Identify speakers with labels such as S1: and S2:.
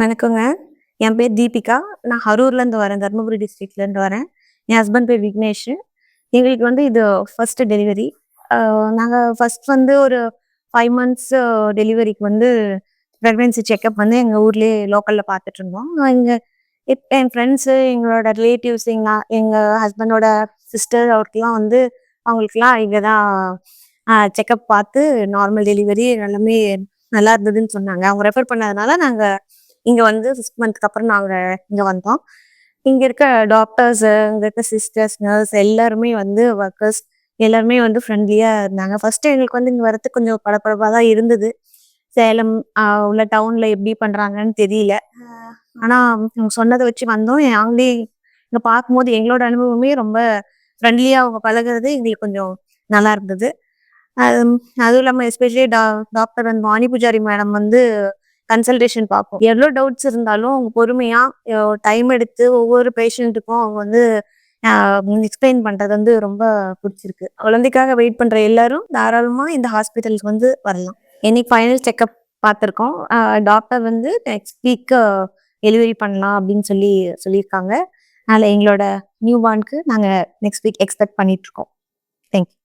S1: வணக்கங்க. என் பேர் தீபிகா. நான் அரூர்லேருந்து வரேன். தர்மபுரி டிஸ்ட்ரிக்ட்லேருந்து வரேன். என் ஹஸ்பண்ட் பேர் விக்னேஷ். எங்களுக்கு இது ஃபர்ஸ்ட் டெலிவரி. நாங்க ஃபர்ஸ்ட் ஒரு 5 மந்த்ஸ் டெலிவரிக்கு பிரெக்னன்சி செக்கப் எங்க ஊர்லயே லோக்கல்ல பார்த்துட்டு இருந்தோம். இங்க என் ஃப்ரெண்ட்ஸு, எங்களோட ரிலேட்டிவ்ஸ், எங்க ஹஸ்பண்டோட சிஸ்டர் அவருக்கெல்லாம் அவங்களுக்கெல்லாம் இங்க தான் செக்கப் பார்த்து நார்மல் டெலிவரி எல்லாமே நல்லா இருந்ததுன்னு சொன்னாங்க. அவங்க ரெஃபர் பண்ணதுனால நாங்க இங்க 6 மந்த்க்கு அப்புறம் நாங்க இங்க வந்தோம். இங்க இருக்க டாக்டர்ஸ், இங்க இருக்க சிஸ்டர்ஸ், நர்ஸ் எல்லாருமே ஒர்க்கர்ஸ் எல்லாருமே ஃப்ரெண்ட்லியா இருந்தாங்க. ஃபர்ஸ்ட் எங்களுக்கு இங்க வரதுக்கு கொஞ்சம் படபடப்பா தான் இருந்தது. சேலம் உள்ள டவுன்ல எப்படி பண்றாங்கன்னு தெரியல. ஆனா அவங்க சொன்னதை வச்சு வந்தோம். நாங்களே இங்க பார்க்கும்போது எங்களோட அனுபவமே ரொம்ப ஃப்ரெண்ட்லியா அவங்க பழகுறது எங்களுக்கு கொஞ்சம் நல்லா இருந்தது. அது அதுவும் இல்லாம especially doctor Vani pujari madam consultation பார்ப்போம். எவ்வளோ டவுட்ஸ் இருந்தாலும் அவங்க பொறுமையா டைம் எடுத்து ஒவ்வொரு பேஷண்ட்டுக்கும் அவங்க எக்ஸ்பிளைன் பண்றது ரொம்ப பிடிச்சிருக்கு. குழந்தைக்காக வெயிட் பண்ற எல்லாரும் தாராளமா இந்த ஹாஸ்பிட்டலுக்கு வரலாம். இன்னைக்கு ஃபைனல் செக்அப் பார்த்துருக்கோம். டாக்டர் நெக்ஸ்ட் வீக் டெலிவரி பண்ணலாம் அப்படின்னு சொல்லியிருக்காங்க. அதனால எங்களோட நியூ பார்னுக்கு நாங்கள் நெக்ஸ்ட் வீக் எக்ஸ்பெக்ட் பண்ணிட்டு இருக்கோம். தேங்க்யூ.